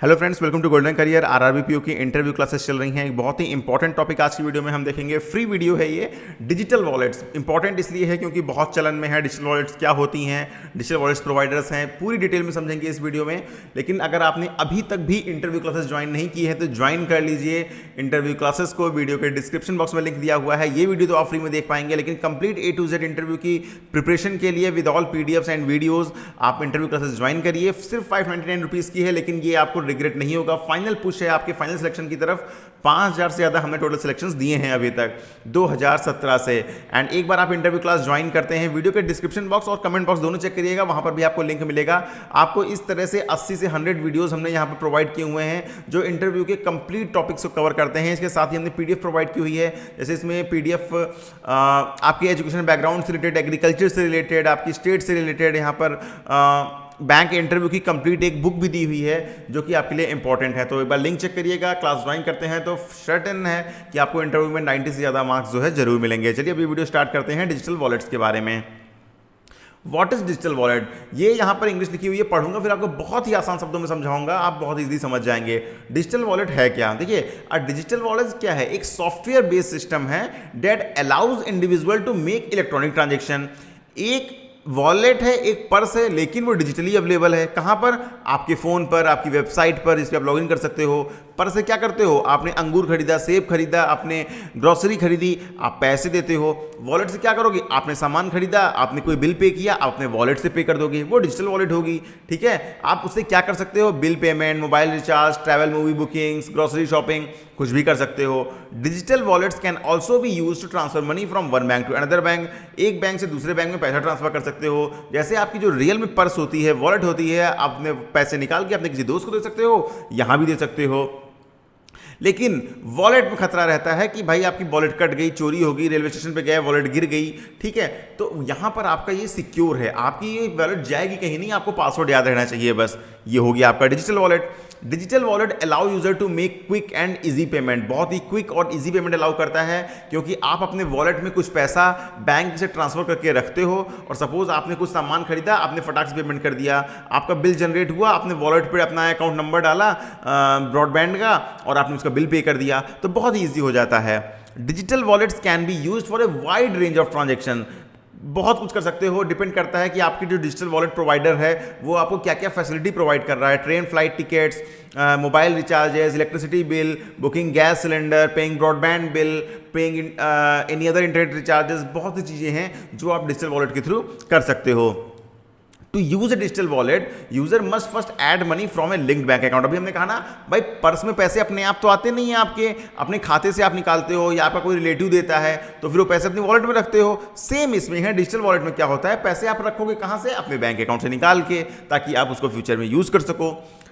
Hello friends, welcome to golden career. RRB की interview classes चल रही हैं। एक बहुत ही इंपॉर्टेंट टॉपिक आज की वीडियो में हम देखेंगे। फ्री वीडियो है ये। डिजिटल वॉलेट्स इंपॉर्टेंट इसलिए है क्योंकि बहुत चलन में है। डिजिटल वॉलेट्स क्या होती हैं, डिजिटल वॉलेट्स प्रोवाइडर्स हैं, पूरी डिटेल में समझेंगे इस वीडियो में। लेकिन अगर आपने अभी तक भी इंटरव्यू क्लासेस ज्वाइन नहीं की है तो ज्वाइन कर लीजिए इंटरव्यू क्लासेस को। वीडियो के डिस्क्रिप्शन बॉक्स में लिंक दिया हुआ है। ये वीडियो तो आप फ्री में देख पाएंगे, लेकिन complete A to Z interview की प्रिपरेशन के लिए with all PDFs and videos आप इंटरव्यू क्लासेस ज्वाइन करिए। सिर्फ 599 रुपीज़ की है, लेकिन ये आपको रिग्रेट नहीं होगा। फाइनल पुश है आपके फाइनल सिलेक्शन की तरफ। 5000 से ज़्यादा हमने टोटल सिलेक्शंस दिए हैं अभी तक 2017 से। एंड एक बार आप इंटरव्यू क्लास ज्वाइन करते हैं, वीडियो के डिस्क्रिप्शन बॉक्स और कमेंट बॉक्स दोनों चेक करिएगा, वहां पर भी आपको लिंक मिलेगा। आपको इस तरह से 80 से 100 वीडियोस हमने यहाँ पर प्रोवाइड किए हुए हैं जो इंटरव्यू के कंप्लीट टॉपिक्स को कवर करते हैं। इसके साथ ही हमने PDF प्रोवाइड की हुई है। जैसे इसमें PDF आपके एजुकेशन बैकग्राउंड से रिलेटेड, एग्रीकल्चर से रिलेटेड, आपकी स्टेट से रिलेटेड, यहाँ पर बैंक इंटरव्यू की कंप्लीट एक बुक भी दी हुई है जो कि आपके लिए इंपॉर्टेंट है। तो एक बार लिंक चेक करिएगा। क्लास ज्वाइन करते हैं तो सर्टेन है कि आपको इंटरव्यू में 90 से ज़्यादा मार्क्स जो है जरूर मिलेंगे। चलिए अभी वीडियो स्टार्ट करते हैं डिजिटल वॉलेट्स के बारे में। What is digital wallet? ये यहाँ पर इंग्लिश लिखी हुई है, पढ़ूंगा फिर आपको बहुत ही आसान शब्दों में समझाऊंगा, आप बहुत इजीली समझ जाएंगे। डिजिटल वॉलेट है क्या? देखिए, डिजिटल वॉलेट क्या है? एक सॉफ्टवेयर बेस्ड सिस्टम है that allows individual to make electronic transaction. एक वॉलेट है, एक पर्स है, लेकिन वो डिजिटली अवेलेबल है। कहाँ पर? आपके फ़ोन पर, आपकी वेबसाइट पर, जिस पर आप लॉगिन कर सकते हो। पर्स से क्या करते हो? आपने अंगूर खरीदा, सेब खरीदा, आपने ग्रोसरी खरीदी, आप पैसे देते हो। वॉलेट से क्या करोगे? आपने सामान खरीदा, आपने कोई बिल पे किया, आप अपने वॉलेट से पे कर दोगे, वो डिजिटल वॉलेट होगी। ठीक है, आप उससे क्या कर सकते हो? Bill payment, mobile recharge, travel movie bookings, grocery shopping, कुछ भी कर सकते हो। Digital wallets can also be use to transfer money from one bank to another bank. एक बैंक से दूसरे बैंक में पैसा ट्रांसफर कर सकते हो। जैसे आपकी जो रियल में पर्स होती है, वॉलेट होती है, आपने पैसे निकाल के अपने किसी दोस्त को दे सकते हो, यहां भी दे सकते हो। लेकिन वॉलेट में खतरा रहता है कि भाई आपकी वॉलेट कट गई, चोरी हो गई, रेलवे स्टेशन पे गए, वॉलेट गिर गई। ठीक है, तो यहां पर आपका ये सिक्योर है, आपकी ये वॉलेट जाएगी कहीं नहीं, आपको पासवर्ड याद रहना चाहिए बस। ये हो गया आपका digital wallet. Digital wallet allow user to make quick and easy payment. बहुत ही क्विक और इजी पेमेंट अलाउ करता है, क्योंकि आप अपने वॉलेट में कुछ पैसा बैंक से ट्रांसफर करके रखते हो और सपोज आपने कुछ सामान खरीदा, आपने फटाक से पेमेंट कर दिया, आपका बिल जनरेट हुआ, आपने वॉलेट पर अपना अकाउंट नंबर डाला ब्रॉडबैंड का और आपने उसका बिल पे कर दिया, तो बहुत ही ईजी हो जाता है। Digital wallets can be used for a wide range of transaction. बहुत कुछ कर सकते हो, डिपेंड करता है कि आपकी जो डिजिटल वॉलेट प्रोवाइडर है वो आपको क्या क्या फैसिलिटी प्रोवाइड कर रहा है। Train flight tickets, mobile recharges, electricity bill, booking gas cylinder, paying broadband bill, paying any other internet recharges, बहुत सी चीज़ें हैं जो आप डिजिटल वॉलेट के थ्रू कर सकते हो। To use a digital wallet user must first add money from a linked bank account. अभी हमने कहा ना भाई, पर्स में पैसे अपने आप तो आते नहीं है, आपके अपने खाते से आप निकालते हो या आपका कोई रिलेटिव देता है तो फिर वो पैसे अपनी वॉलेट में रखते हो। सेम इसमें है, डिजिटल वॉलेट में क्या होता है, पैसे आप रखोगे कहां से? अपने बैंक अकाउंट से निकाल के, ताकि आप उसको फ्यूचर में यूज कर सको।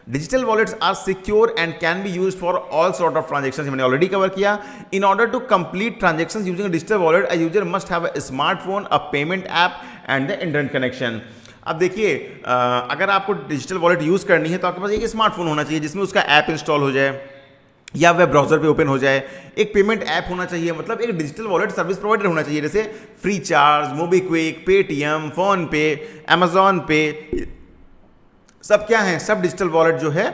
Digital wallets are secure and can be used for all sort of transactions. मैंने ऑलरेडी कवर किया। In order to complete transactions using digital wallet, a user must have a smartphone, a payment app and the internet connection. अब देखिए, अगर आपको digital wallet use करनी है तो आपके पास एक स्मार्टफोन होना चाहिए जिसमें उसका ऐप इंस्टॉल हो जाए या वेब ब्राउजर पे ओपन हो जाए। एक पेमेंट ऐप होना चाहिए, मतलब एक डिजिटल वॉलेट सर्विस प्रोवाइडर होना चाहिए, जैसे free charge, MobiKwik, Paytm, PhonePe, Amazon पे, सब क्या हैं? सब डिजिटल वॉलेट जो है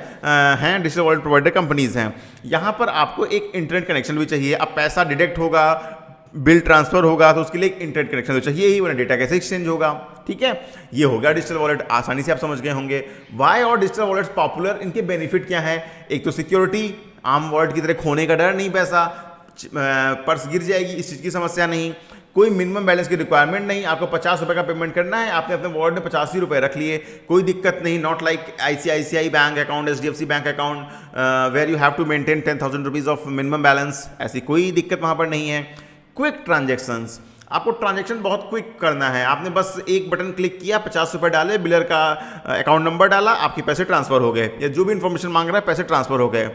हैं डिजिटल वॉलेट प्रोवाइडर कंपनीज हैं। यहाँ पर आपको एक इंटरनेट कनेक्शन भी चाहिए। अब पैसा डिडक्ट होगा, बिल ट्रांसफर होगा, तो उसके लिए एक इंटरनेट कनेक्शन तो चाहिए ही, वरना डेटा कैसे एक्सचेंज होगा? ठीक है, ये हो गया डिजिटल वॉलेट। आसानी से आप समझ गए होंगे वाई और डिजिटल वॉलेट्स पॉपुलर। इनके बेनिफिट क्या है? एक तो सिक्योरिटी, आम वॉलेट की तरह खोने का डर नहीं, पैसा पर्स गिर जाएगी इस चीज़ की समस्या नहीं। कोई मिनिमम बैलेंस की रिक्वायरमेंट नहीं, आपको 50 रुपये का पेमेंट करना है, आपने अपने वॉलेट में 85 रुपये रख लिए, कोई दिक्कत नहीं। Not like ICICI bank account, HDFC bank account where you have to maintain 10,000 rupees of minimum balance, ऐसी कोई दिक्कत वहाँ पर नहीं है। क्विक ट्रांजेक्शंस, आपको ट्रांजेक्शन बहुत क्विक करना है, आपने बस एक बटन क्लिक किया, 50 रुपये डाले, बिलर का अकाउंट नंबर डाला, आपके पैसे ट्रांसफर हो गए, या जो भी इंफॉर्मेशन मांग रहा है पैसे ट्रांसफर हो गए।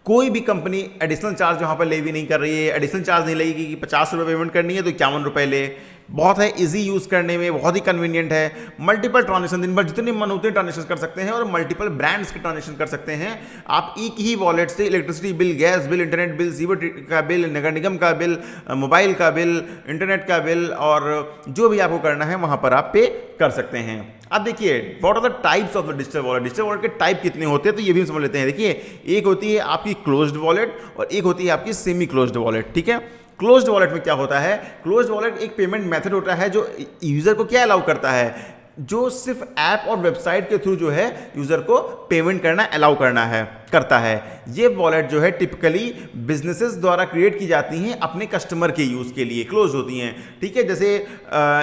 कोई भी कंपनी एडिशनल चार्ज वहाँ पर ले भी नहीं कर रही है, एडिशनल चार्ज नहीं लगेगी कि 50 रुपये पेमेंट करनी है तो 51 रुपये ले। बहुत है इजी यूज़ करने में, बहुत ही कन्वीनियंट है। मल्टीपल ट्रांजेक्शन, दिन भर जितने मन होते हैं ट्रांजेक्शन कर सकते हैं और मल्टीपल ब्रांड्स के ट्रांजेक्शन कर सकते हैं आप एक ही वॉलेट से। Electricity bill, gas bill, internet bill, sewer का बिल, नगर निगम का बिल, मोबाइल का बिल, इंटरनेट का बिल और जो भी आपको करना है वहाँ पर आप पे कर सकते हैं। अब देखिए what are the types of the digital wallet. Digital wallet के टाइप कितने होते हैं तो ये भी हम समझ लेते हैं। देखिए एक होती है आपकी क्लोज्ड वॉलेट और एक होती है आपकी सेमी क्लोज्ड वॉलेट। ठीक है, क्लोज्ड वॉलेट में क्या होता है, क्लोज्ड वॉलेट एक पेमेंट मेथड होता है जो यूजर को क्या अलाउ करता है, जो सिर्फ ऐप और वेबसाइट के थ्रू जो है यूजर को पेमेंट करना अलाउ करता है। ये वॉलेट जो है टिपिकली बिजनेसेस द्वारा क्रिएट की जाती हैं अपने कस्टमर के यूज के लिए, क्लोज होती हैं। ठीक है, जैसे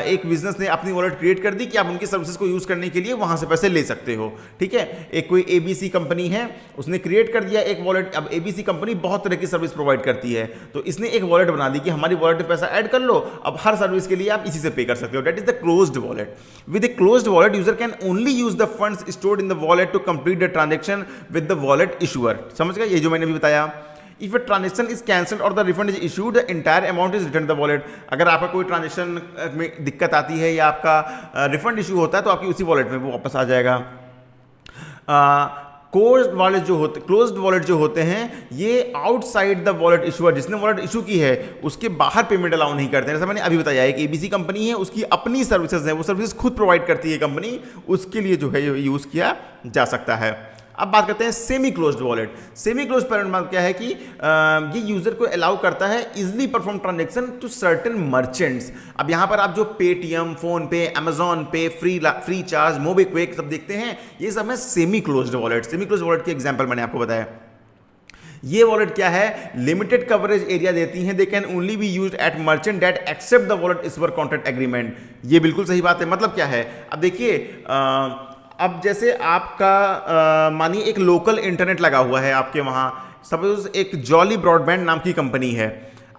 एक बिजनेस ने अपनी वॉलेट क्रिएट कर दी कि आप उनकी सर्विसेज को यूज करने के लिए वहां से पैसे ले सकते हो। ठीक है, एक कोई एबीसी कंपनी है, उसने क्रिएट कर दिया एक वॉलेट। अब एबीसी कंपनी बहुत तरह की सर्विस प्रोवाइड करती है, तो इसने एक वॉलेट बना दी कि हमारी वॉलेट में पैसा ऐड कर लो, अब हर सर्विस के लिए आप इसी से पे कर सकते हो। That is the closed wallet. With a closed wallet user can only use the funds stored in the wallet to complete the transaction with the wallet issuer. समझ गए, ये जो मैंने भी बताया। If a transaction is cancelled or the refund is issued, the entire amount is returned to the wallet। अगर आपका कोई ट्रांजेक्शन में दिक्कत आती है या आपका रिफंड इशू होता है तो आपकी उसी वॉलेट में वो वापस आ जाएगा। क्लोज्ड वॉलेट जो होते हैं ये आउटसाइड द वॉलेट इशूअर, जिसने वॉलेट इशू की है उसके बाहर पेमेंट अलाउ नहीं करते हैं। जैसा मैंने अभी बताया, एक एबीसी कंपनी है, उसकी अपनी सर्विसेज है, वो सर्विसेज खुद प्रोवाइड करती है कंपनी, उसके लिए जो है यूज किया जा सकता है। अब बात करते हैं semi closed wallet. Semi closed payment क्या है कि ये यूजर को अलाउ करता है easily perform transaction to certain merchants. अब यहाँ पर आप जो Paytm, PhonePe, Amazon pay, Freecharge, MobiKwik सब देखते हैं, ये सब है semi closed wallet. Semi closed wallet के एग्जांपल मैंने आपको बताया। ये वॉलेट क्या है, लिमिटेड कवरेज एरिया देती हैं। They can only be used at merchant that accept the wallet issuer contract agreement. ये बिल्कुल सही बात है। मतलब क्या है, अब देखिए अब जैसे आपका मानिए एक लोकल इंटरनेट लगा हुआ है आपके वहाँ, सपोज एक जॉली ब्रॉडबैंड नाम की कंपनी है,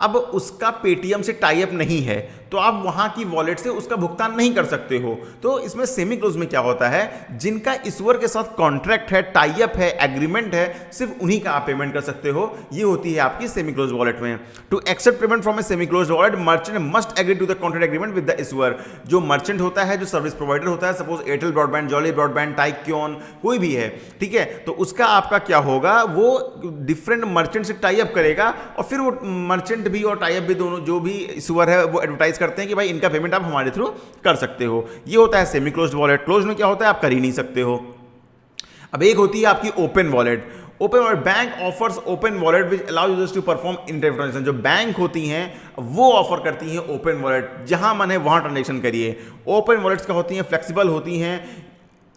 अब उसका पेटीएम से टाई अप नहीं है तो आप वहां की वॉलेट से उसका भुगतान नहीं कर सकते हो। तो इसमें सेमी क्लोज में क्या होता है, जिनका इशूअर के साथ कॉन्ट्रैक्ट है, टाई अप है, एग्रीमेंट है, सिर्फ उन्हीं का आप पेमेंट कर सकते हो। ये होती है आपकी सेमी क्लोज वॉलेट में। To accept payment from a semi close wallet, merchant must agree to the contract agreement with the issuer. जो मर्चेंट होता है, जो सर्विस प्रोवाइडर होता है, suppose Airtel broadband, Jolly broadband, टाइक्यून, कोई भी है, ठीक है, तो उसका आपका क्या होगा, वो डिफरेंट मर्चेंट से टाई अप करेगा और फिर वो मर्चेंट भी और टाई अप भी दोनों जो भी इशूअर है वो एडवर्टाइज करते हैं कि भाई इनका पेमेंट आप हमारे थ्रू कर सकते हो। ये होता है सेमी क्लोज्ड वॉलेट। क्लोज में क्या होता है, आप कर ही नहीं सकते हो। अब एक होती है आपकी open wallet. Open wallet, bank offers open wallet which allow users to perform internet transaction. जो बैंक होती हैं वो ऑफर करती हैं ओपन वॉलेट, जहां मन है वहां ट्रांजेक्शन करिए। ओपन वॉलेट्स क्या होती हैं, फ्लेक्सिबल होती हैं,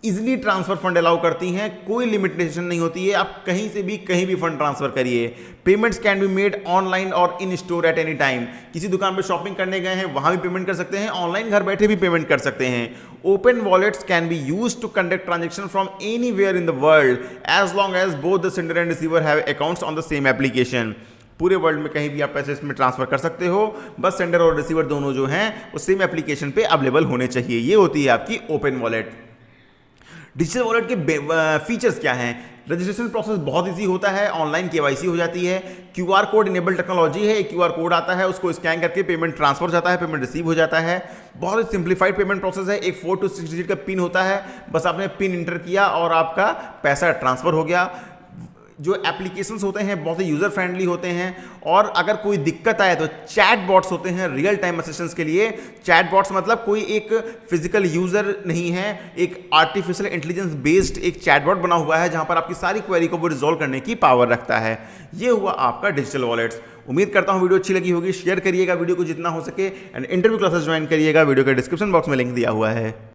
इजिली ट्रांसफर फंड अलाउ करती हैं, कोई लिमिटेशन नहीं होती है, आप कहीं से भी कहीं भी फंड ट्रांसफर करिए। Payments can be made online और in store at any time. किसी दुकान पर शॉपिंग करने गए हैं वहां भी पेमेंट कर सकते हैं, ऑनलाइन घर बैठे भी पेमेंट कर सकते हैं। Open wallets can be used to conduct transaction from anywhere in the world as long as both the sender and receiver have accounts on the same application. पूरे वर्ल्ड में कहीं भी आप पैसे इसमें ट्रांसफर कर सकते हो, बस सेंडर और रिसीवर दोनों जो हैं वो सेम एप्लीकेशन पे अवेलेबल होने चाहिए। ये होती है आपकी ओपन वॉलेट। डिजिटल वॉलेट के फीचर्स क्या हैं, रजिस्ट्रेशन प्रोसेस बहुत इजी होता है, ऑनलाइन केवाईसी हो जाती है, क्यूआर कोड इनेबल टेक्नोलॉजी है, क्यूआर कोड आता है, उसको स्कैन करके पेमेंट ट्रांसफर हो जाता है, पेमेंट रिसीव हो जाता है। बहुत ही सिंप्लीफाइड पेमेंट प्रोसेस है। एक 4 to 6 डिजिट का पिन होता है, बस आपने पिन इंटर किया और आपका पैसा ट्रांसफर हो गया। जो एप्लीकेशंस होते हैं बहुत ही यूज़र फ्रेंडली होते हैं, और अगर कोई दिक्कत आए तो चैट बॉट्स होते हैं रियल टाइम असिस्टेंस के लिए। चैट बॉट्स मतलब कोई एक फिजिकल यूज़र नहीं है, एक आर्टिफिशियल इंटेलिजेंस बेस्ड एक चैट बॉट बना हुआ है जहां पर आपकी सारी क्वेरी को वो रिजॉल्व करने की पावर रखता है। ये हुआ आपका डिजिटल वॉलेट्स। उम्मीद करता हूं वीडियो अच्छी लगी होगी। शेयर करिएगा वीडियो को जितना हो सके, एंड इंटरव्यू क्लासेस ज्वाइन करिएगा, वीडियो के डिस्क्रिप्शन बॉक्स में लिंक दिया हुआ है।